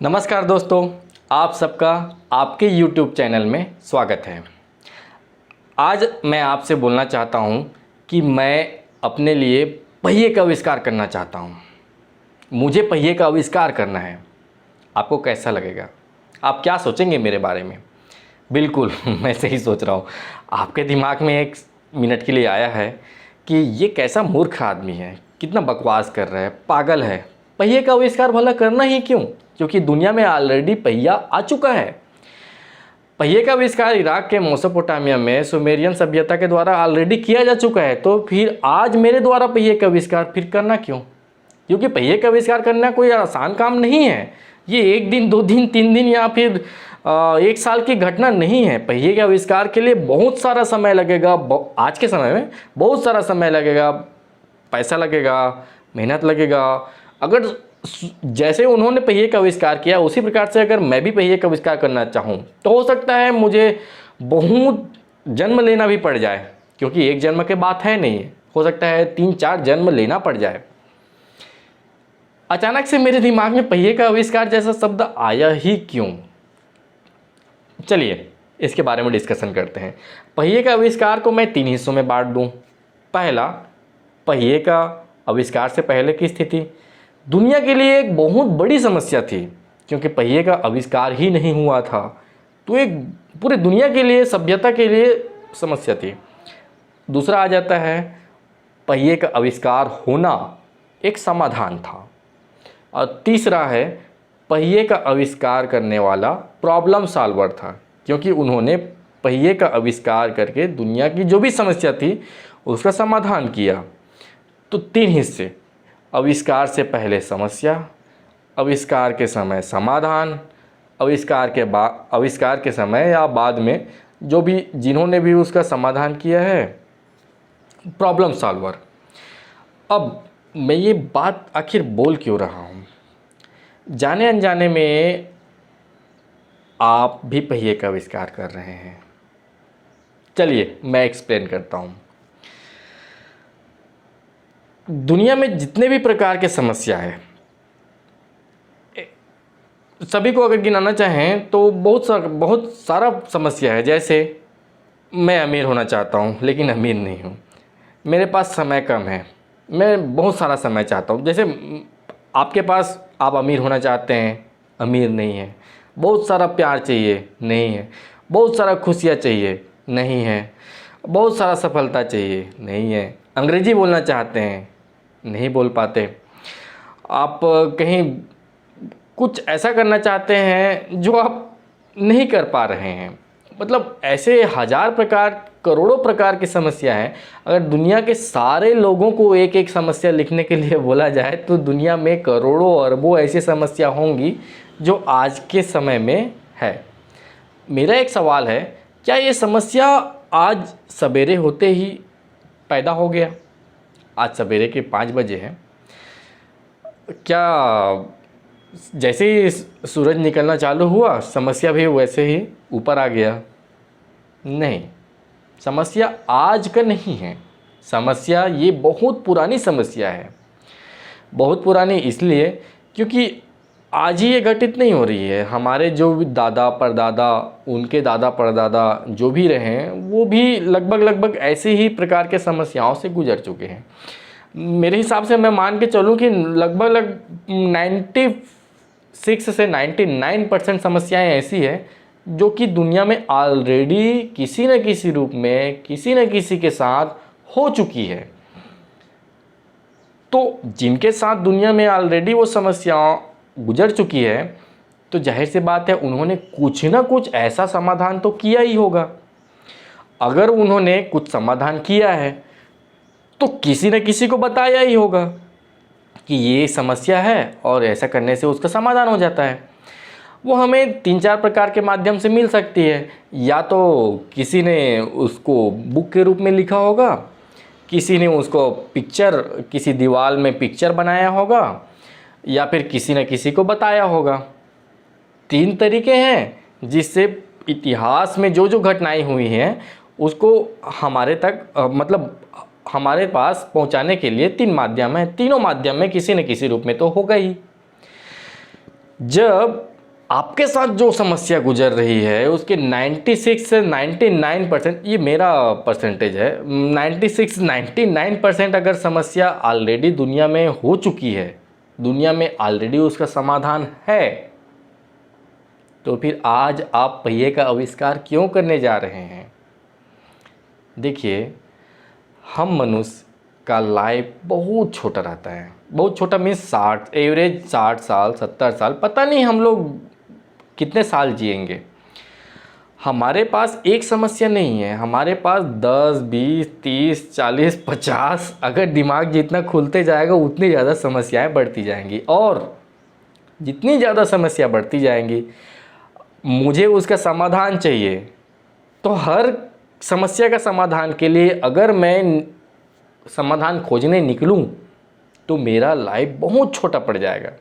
नमस्कार दोस्तों, आप सबका आपके YouTube चैनल में स्वागत है। आज मैं आपसे बोलना चाहता हूं कि मैं अपने लिए पहिए का आविष्कार करना चाहता हूं। मुझे पहिए का आविष्कार करना है। आपको कैसा लगेगा? आप क्या सोचेंगे मेरे बारे में? बिल्कुल मैं सही सोच रहा हूं। आपके दिमाग में एक मिनट के लिए आया है कि ये कैसा मूर्ख आदमी है, कितना बकवास कर रहा है, पागल है। पहिए का आविष्कार भला करना ही क्यों? क्योंकि दुनिया में ऑलरेडी पहिया आ चुका है। पहिए का आविष्कार इराक के मेसोपोटामिया में सुमेरियन सभ्यता के द्वारा ऑलरेडी किया जा चुका है, तो फिर आज मेरे द्वारा पहिए का आविष्कार फिर करना क्यों? क्योंकि पहिए का आविष्कार करना कोई आसान काम नहीं है। ये एक दिन, 2 दिन, 3 दिन या फिर 1 साल की घटना नहीं है। पहिए के आविष्कार के लिए बहुत सारा समय लगेगा। आज के समय में बहुत सारा समय लगेगा, पैसा लगेगा, मेहनत लगेगा। अगर जैसे उन्होंने पहिए का आविष्कार किया उसी प्रकार से अगर मैं भी पहिए का आविष्कार करना चाहूँ तो हो सकता है मुझे बहुत जन्म लेना भी पड़ जाए, क्योंकि एक जन्म के बात है नहीं, हो सकता है 3-4 जन्म लेना पड़ जाए। अचानक से मेरे दिमाग में पहिए का आविष्कार जैसा शब्द आया ही क्यों? चलिए इसके बारे में डिस्कशन करते हैं। पहिए का आविष्कार को मैं 3 हिस्सों में बांट दूं। पहला, पहिए का आविष्कार से पहले की स्थिति। दुनिया के लिए एक बहुत बड़ी समस्या थी, क्योंकि पहिए का आविष्कार ही नहीं हुआ था, तो एक पूरी दुनिया के लिए, सभ्यता के लिए समस्या थी। दूसरा आ जाता है, पहिए का आविष्कार होना एक समाधान था। और तीसरा है, पहिए का आविष्कार करने वाला प्रॉब्लम सॉल्वर था, क्योंकि उन्होंने पहिए का आविष्कार करके दुनिया की जो भी समस्या थी उसका समाधान किया। तो 3 हिस्से: आविष्कार से पहले समस्या, आविष्कार के समय समाधान, आविष्कार के समय या बाद में जो भी जिन्होंने भी उसका समाधान किया है, प्रॉब्लम सॉल्वर। अब मैं ये बात आखिर बोल क्यों रहा हूँ? जाने अनजाने में आप भी पहिए का आविष्कार कर रहे हैं। चलिए मैं एक्सप्लेन करता हूँ। दुनिया में जितने भी प्रकार के समस्या है, सभी को अगर गिनाना चाहें तो बहुत सारा समस्या है। जैसे मैं अमीर होना चाहता हूँ लेकिन अमीर नहीं हूँ, मेरे पास समय कम है, मैं बहुत सारा समय चाहता हूँ। जैसे आपके पास, आप अमीर होना चाहते हैं, अमीर नहीं है। बहुत सारा प्यार चाहिए, नहीं है। बहुत सारा खुशियाँ चाहिए, नहीं है। बहुत सारा सफलता चाहिए, नहीं है। अंग्रेजी बोलना चाहते हैं, नहीं बोल पाते। आप कहीं कुछ ऐसा करना चाहते हैं जो आप नहीं कर पा रहे हैं। मतलब ऐसे हज़ार प्रकार, करोड़ों प्रकार की समस्या हैं। अगर दुनिया के सारे लोगों को एक एक समस्या लिखने के लिए बोला जाए तो दुनिया में करोड़ों अरबों ऐसी समस्या होंगी जो आज के समय में है। मेरा एक सवाल है, क्या ये समस्या आज सवेरे होते ही पैदा हो गया? आज सवेरे के 5 बजे हैं, क्या जैसे ही सूरज निकलना चालू हुआ समस्या भी वैसे ही ऊपर आ गया? नहीं, समस्या आज का नहीं है। समस्या ये बहुत पुरानी समस्या है। बहुत पुरानी इसलिए क्योंकि आज ही ये घटित नहीं हो रही है। हमारे जो भी दादा परदादा, उनके दादा परदादा जो भी रहे हैं, वो भी लगभग ऐसे ही प्रकार के समस्याओं से गुजर चुके हैं। मेरे हिसाब से मैं मान के चलूँ कि लगभग 96 से 99% समस्याएं ऐसी है जो कि दुनिया में ऑलरेडी किसी न किसी रूप में, किसी न किसी के साथ हो चुकी है। तो जिनके साथ दुनिया में ऑलरेडी वो समस्याएं गुजर चुकी है, तो जाहिर सी बात है उन्होंने कुछ ना कुछ ऐसा समाधान तो किया ही होगा। अगर उन्होंने कुछ समाधान किया है तो किसी न किसी को बताया ही होगा कि ये समस्या है और ऐसा करने से उसका समाधान हो जाता है। वो हमें 3-4 प्रकार के माध्यम से मिल सकती है। या तो किसी ने उसको बुक के रूप में लिखा होगा, किसी ने उसको पिक्चर, किसी दीवार में पिक्चर बनाया होगा, या फिर किसी न किसी को बताया होगा। 3 तरीके हैं जिससे इतिहास में जो जो घटनाएं हुई हैं उसको हमारे तक मतलब हमारे पास पहुंचाने के लिए 3 माध्यम हैं। तीनों माध्यम में किसी न किसी रूप में तो होगा ही। जब आपके साथ जो समस्या गुजर रही है उसके 96 से 99%, ये मेरा परसेंटेज है, 96-99% अगर समस्या ऑलरेडी दुनिया में हो चुकी है, दुनिया में ऑलरेडी उसका समाधान है, तो फिर आज आप पहिए का आविष्कार क्यों करने जा रहे हैं? देखिए, हम मनुष्य का लाइफ बहुत छोटा रहता है। बहुत छोटा मीन्स 60, एवरेज 60 साल 70 साल, पता नहीं हम लोग कितने साल जिएंगे। हमारे पास एक समस्या नहीं है, हमारे पास 10, 20, 30, 40, 50, अगर दिमाग जितना खुलते जाएगा उतनी ज़्यादा समस्याएं बढ़ती जाएंगी, और जितनी ज़्यादा समस्या बढ़ती जाएंगी मुझे उसका समाधान चाहिए। तो हर समस्या का समाधान के लिए अगर मैं समाधान खोजने निकलूं तो मेरा लाइफ बहुत छोटा पड़ जाएगा।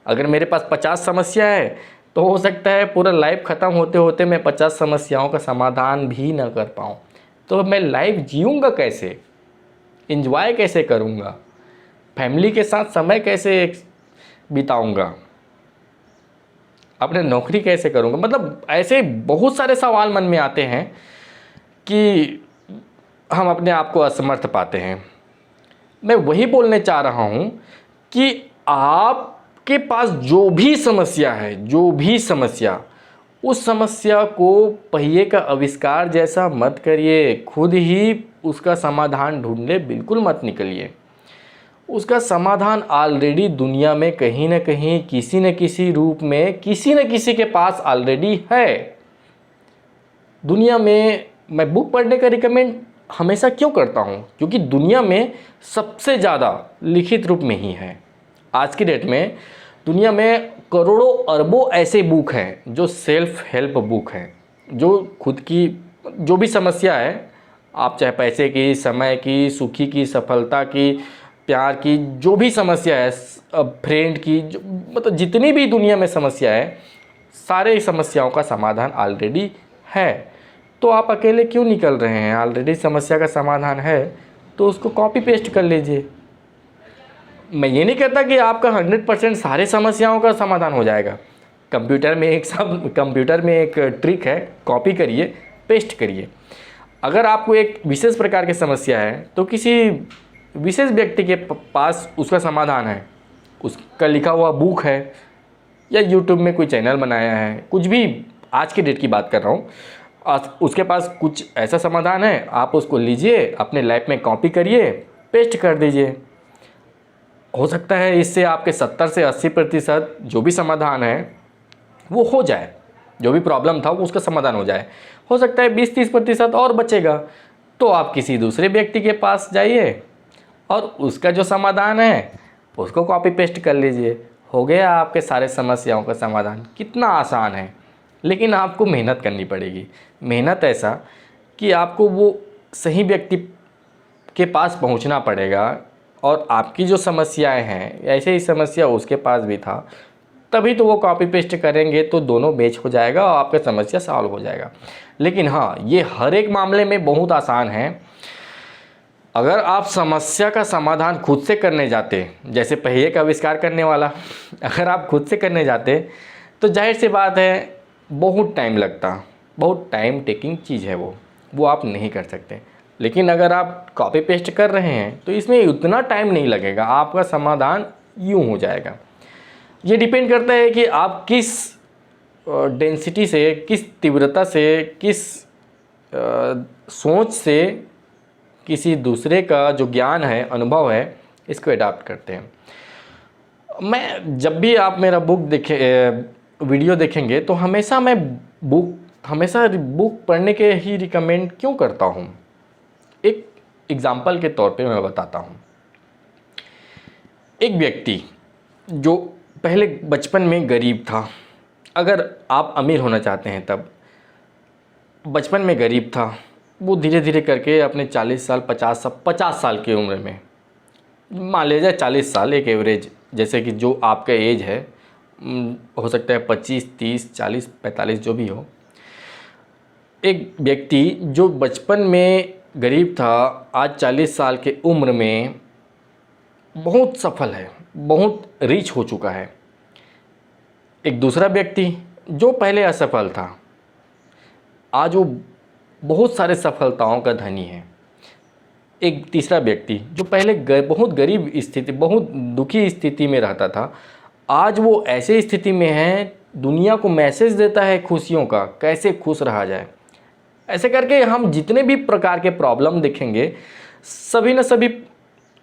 अगर मेरे पास 50 समस्या है तो हो सकता है पूरा लाइफ ख़त्म होते होते मैं 50 समस्याओं का समाधान भी ना कर पाऊँ। तो मैं लाइफ जीऊँगा कैसे, एंजॉय कैसे करूँगा, फैमिली के साथ समय कैसे बिताऊँगा, अपने नौकरी कैसे करूँगा। मतलब ऐसे बहुत सारे सवाल मन में आते हैं कि हम अपने आप को असमर्थ पाते हैं। मैं वही बोलने चाह रहा हूँ कि आपके पास जो भी समस्या है, जो भी समस्या, उस समस्या को पहिए का आविष्कार जैसा मत करिए, खुद ही उसका समाधान ढूंढने बिल्कुल मत निकलिए। उसका समाधान ऑलरेडी दुनिया में कहीं ना कहीं किसी न किसी रूप में किसी न किसी के पास ऑलरेडी है। दुनिया में मैं बुक पढ़ने का रिकमेंड हमेशा क्यों करता हूँ? क्योंकि दुनिया में सबसे ज़्यादा लिखित रूप में ही है। आज की डेट में दुनिया में करोड़ों अरबों ऐसे बुक हैं जो सेल्फ हेल्प बुक हैं, जो खुद की जो भी समस्या है, आप चाहे पैसे की, समय की, सुखी की, सफलता की, प्यार की, जो भी समस्या है, फ्रेंड की, मतलब जितनी भी दुनिया में समस्या है, सारे समस्याओं का समाधान ऑलरेडी है। तो आप अकेले क्यों निकल रहे हैं? ऑलरेडी समस्या का समाधान है तो उसको कॉपी पेस्ट कर लीजिए। मैं ये नहीं कहता कि आपका 100% सारे समस्याओं का समाधान हो जाएगा। कंप्यूटर में एक ट्रिक है, कॉपी करिए, पेस्ट करिए। अगर आपको एक विशेष प्रकार की समस्या है तो किसी विशेष व्यक्ति के पास उसका समाधान है, उसका लिखा हुआ बुक है, या यूट्यूब में कोई चैनल बनाया है, कुछ भी, आज की डेट की बात कर रहा हूँ, उसके पास कुछ ऐसा समाधान है, आप उसको लीजिए, अपने लाइफ में कॉपी करिए, पेस्ट कर दीजिए। हो सकता है इससे आपके 70 से 80% जो भी समाधान है वो हो जाए, जो भी प्रॉब्लम था वो उसका समाधान हो जाए। हो सकता है 20-30% और बचेगा, तो आप किसी दूसरे व्यक्ति के पास जाइए और उसका जो समाधान है उसको कॉपी पेस्ट कर लीजिए। हो गया आपके सारे समस्याओं का समाधान। कितना आसान है, लेकिन आपको मेहनत करनी पड़ेगी। मेहनत ऐसा कि आपको वो सही व्यक्ति के पास पहुंचना पड़ेगा, और आपकी जो समस्याएं हैं, ऐसे ही समस्या उसके पास भी था, तभी तो वो कॉपी पेस्ट करेंगे तो दोनों मैच हो जाएगा और आपका समस्या सॉल्व हो जाएगा। लेकिन हाँ, ये हर एक मामले में बहुत आसान है। अगर आप समस्या का समाधान खुद से करने जाते, जैसे पहिए का आविष्कार करने वाला, अगर आप खुद से करने जाते तो जाहिर सी बात है बहुत टाइम लगता, बहुत टाइम टेकिंग चीज़ है वो आप नहीं कर सकते। लेकिन अगर आप कॉपी पेस्ट कर रहे हैं तो इसमें उतना टाइम नहीं लगेगा, आपका समाधान यूँ हो जाएगा। ये डिपेंड करता है कि आप किस डेंसिटी से, किस तीव्रता से, किस सोच से किसी दूसरे का जो ज्ञान है, अनुभव है, इसको अडॉप्ट करते हैं। मैं जब भी आप मेरा वीडियो देखेंगे तो हमेशा मैं बुक पढ़ने के ही रिकमेंड क्यों करता हूँ। एक एग्जाम्पल के तौर पे मैं बताता हूँ। एक व्यक्ति जो पहले बचपन में गरीब था, अगर आप अमीर होना चाहते हैं तब, बचपन में गरीब था, वो धीरे धीरे करके अपने 40 साल 50 साल की उम्र में, मान लीजिए 40 साल एक एवरेज, जैसे कि जो आपका एज है, हो सकता है 25, 30, 40, 45 जो भी हो, एक व्यक्ति जो बचपन में गरीब था आज 40 साल के उम्र में बहुत सफल है, बहुत रिच हो चुका है। एक दूसरा व्यक्ति जो पहले असफल था, आज वो बहुत सारे सफलताओं का धनी है। एक तीसरा व्यक्ति जो पहले बहुत गरीब स्थिति, बहुत दुखी स्थिति में रहता था, आज वो ऐसे स्थिति में है, दुनिया को मैसेज देता है खुशियों का, कैसे खुश रहा जाए। ऐसे करके हम जितने भी प्रकार के प्रॉब्लम देखेंगे, सभी न सभी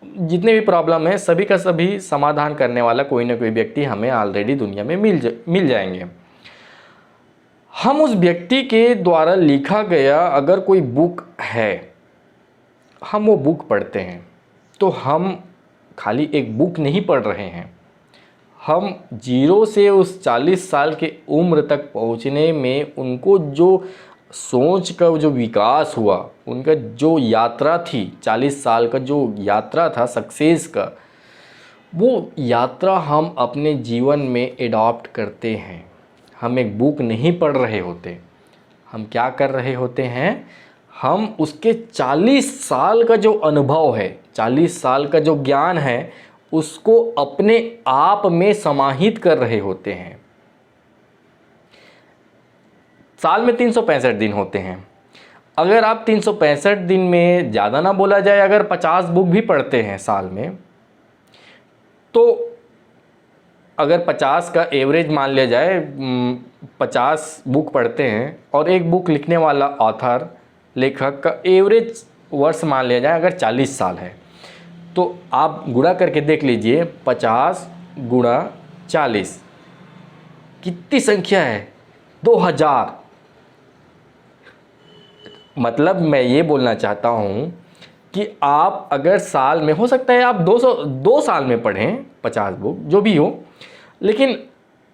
जितने भी प्रॉब्लम है, सभी का सभी समाधान करने वाला कोई ना कोई व्यक्ति हमें ऑलरेडी दुनिया में मिल जाएंगे। हम उस व्यक्ति के द्वारा लिखा गया अगर कोई बुक है, हम वो बुक पढ़ते हैं, तो हम खाली एक बुक नहीं पढ़ रहे हैं, हम जीरो से उस 40 साल के उम्र तक पहुंचने में उनको जो सोच का जो विकास हुआ, उनका जो यात्रा थी, 40 साल का जो यात्रा था सक्सेस का, वो यात्रा हम अपने जीवन में एडॉप्ट करते हैं। हम एक बुक नहीं पढ़ रहे होते, हम क्या कर रहे होते हैं, हम उसके 40 साल का जो अनुभव है, 40 साल का जो ज्ञान है, उसको अपने आप में समाहित कर रहे होते हैं। साल में 365 दिन होते हैं। अगर आप 365 दिन में, ज़्यादा ना बोला जाए, अगर 50 बुक भी पढ़ते हैं साल में, तो अगर 50 का एवरेज मान लिया जाए, 50 बुक पढ़ते हैं और एक बुक लिखने वाला ऑथर, लेखक का एवरेज वर्ष मान लिया जाए अगर 40 साल है, तो आप गुणा करके देख लीजिए, 50 गुणा 40 कितनी संख्या है, 2000। मतलब मैं ये बोलना चाहता हूँ कि आप अगर साल में, हो सकता है आप 2 साल में पढ़ें 50 बुक, जो भी हो, लेकिन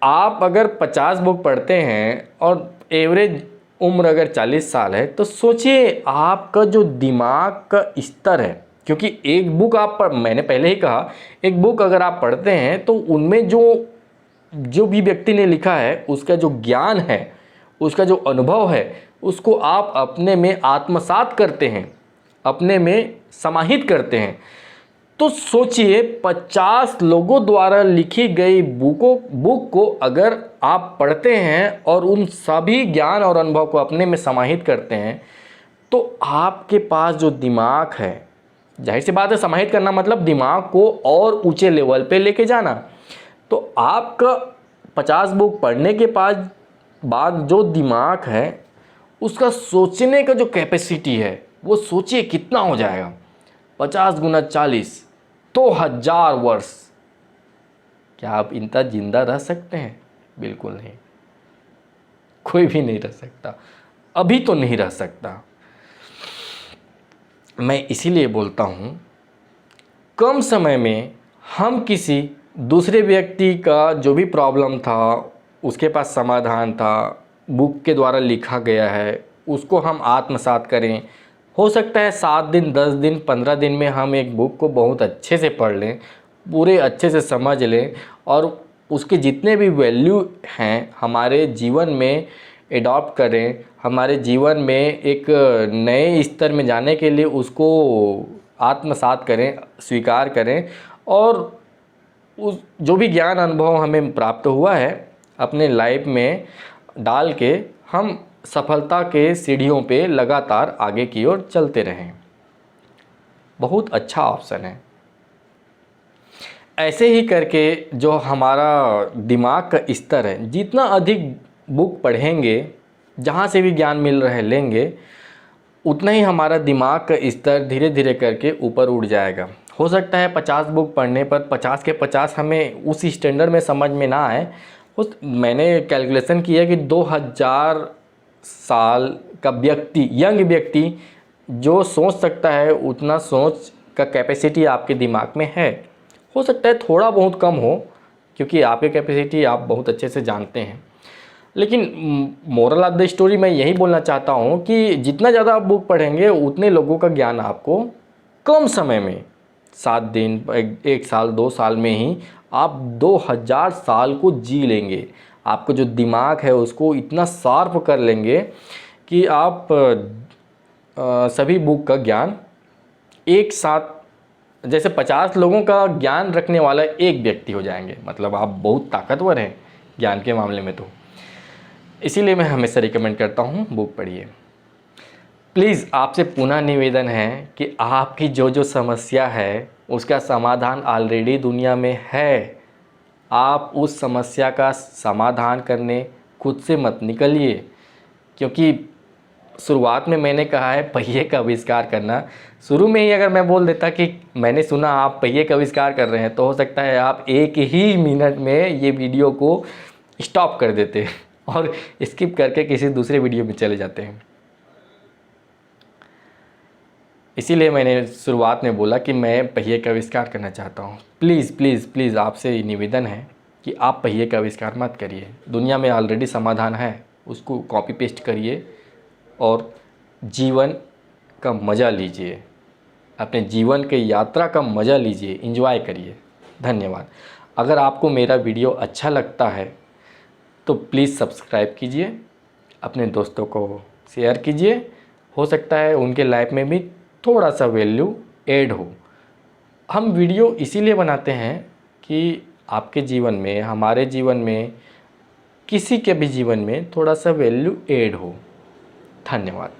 आप अगर 50 बुक पढ़ते हैं और एवरेज उम्र अगर 40 साल है, तो सोचिए आपका जो दिमाग का स्तर है, क्योंकि एक बुक आप मैंने पहले ही कहा, एक बुक अगर आप पढ़ते हैं तो उनमें जो भी व्यक्ति ने लिखा है, उसका जो ज्ञान है, उसका जो अनुभव है, उसको आप अपने में आत्मसात करते हैं, अपने में समाहित करते हैं। तो सोचिए 50 लोगों द्वारा लिखी गई बुक को अगर आप पढ़ते हैं और उन सभी ज्ञान और अनुभव को अपने में समाहित करते हैं, तो आपके पास जो दिमाग है, जाहिर सी बात है, समाहित करना मतलब दिमाग को और ऊंचे लेवल पे लेके जाना। तो आपका 50 बुक पढ़ने के बाद जो दिमाग है, उसका सोचने का जो कैपेसिटी है, वो सोचिए कितना हो जाएगा, 50 गुना 40, 2000 वर्ष। क्या आप इतना जिंदा रह सकते हैं? बिल्कुल नहीं, कोई भी नहीं रह सकता, अभी तो नहीं रह सकता। मैं इसीलिए बोलता हूँ, कम समय में हम किसी दूसरे व्यक्ति का जो भी प्रॉब्लम था, उसके पास समाधान था, बुक के द्वारा लिखा गया है, उसको हम आत्मसात करें। हो सकता है 7 दिन, 10 दिन, 15 दिन में हम एक बुक को बहुत अच्छे से पढ़ लें, पूरे अच्छे से समझ लें और उसके जितने भी वैल्यू हैं हमारे जीवन में एडॉप्ट करें, हमारे जीवन में एक नए स्तर में जाने के लिए उसको आत्मसात करें, स्वीकार करें, और उस जो भी ज्ञान अनुभव हमें प्राप्त हुआ है अपने लाइफ में डाल के हम सफलता के सीढ़ियों पे लगातार आगे की ओर चलते रहें। बहुत अच्छा ऑप्शन है। ऐसे ही करके जो हमारा दिमाग का स्तर है, जितना अधिक बुक पढ़ेंगे, जहाँ से भी ज्ञान मिल रहा है लेंगे, उतना ही हमारा दिमाग का स्तर धीरे धीरे करके ऊपर उठ जाएगा। हो सकता है 50 बुक पढ़ने पर 50 के 50 हमें उस स्टैंडर्ड में समझ में ना आए। मैंने कैलकुलेशन किया कि 2000 साल का व्यक्ति, यंग व्यक्ति जो सोच सकता है, उतना सोच का कैपेसिटी आपके दिमाग में है। हो सकता है थोड़ा बहुत कम हो, क्योंकि आपकी कैपेसिटी आप बहुत अच्छे से जानते हैं। लेकिन मोरल ऑफ द स्टोरी मैं यही बोलना चाहता हूँ कि जितना ज़्यादा आप बुक पढ़ेंगे, उतने लोगों का ज्ञान आपको कम समय में, 7 दिन, 1 साल, 2 साल में ही आप 2000 साल को जी लेंगे। आपका जो दिमाग है उसको इतना शार्प कर लेंगे कि आप सभी बुक का ज्ञान एक साथ, जैसे 50 लोगों का ज्ञान रखने वाला एक व्यक्ति हो जाएंगे। मतलब आप बहुत ताकतवर हैं, ज्ञान के मामले में तो इसीलिए मैं हमेशा रिकमेंड करता हूँ बुक पढ़िए। प्लीज़ आपसे पुनः निवेदन है कि आपकी जो जो समस्या है उसका समाधान ऑलरेडी दुनिया में है। आप उस समस्या का समाधान करने खुद से मत निकलिए, क्योंकि शुरुआत में मैंने कहा है पहिए का आविष्कार करना। शुरू में ही अगर मैं बोल देता कि मैंने सुना आप पहिए का आविष्कार कर रहे हैं, तो हो सकता है आप एक ही मिनट में ये वीडियो को स्टॉप कर देते और स्किप करके किसी दूसरे वीडियो में चले जाते हैं। इसीलिए मैंने शुरुआत में बोला कि मैं पहिए का आविष्कार करना चाहता हूँ। प्लीज़ प्लीज़ प्लीज़ आपसे निवेदन है कि आप पहिए का आविष्कार मत करिए। दुनिया में ऑलरेडी समाधान है, उसको कॉपी पेस्ट करिए और जीवन का मज़ा लीजिए, अपने जीवन के यात्रा का मज़ा लीजिए, एंजॉय करिए। धन्यवाद। अगर आपको मेरा वीडियो अच्छा लगता है तो प्लीज़ सब्सक्राइब कीजिए, अपने दोस्तों को शेयर कीजिए। हो सकता है उनके लाइफ में भी थोड़ा सा वैल्यू ऐड हो। हम वीडियो इसीलिए बनाते हैं कि आपके जीवन में, हमारे जीवन में, किसी के भी जीवन में थोड़ा सा वैल्यू ऐड हो। धन्यवाद।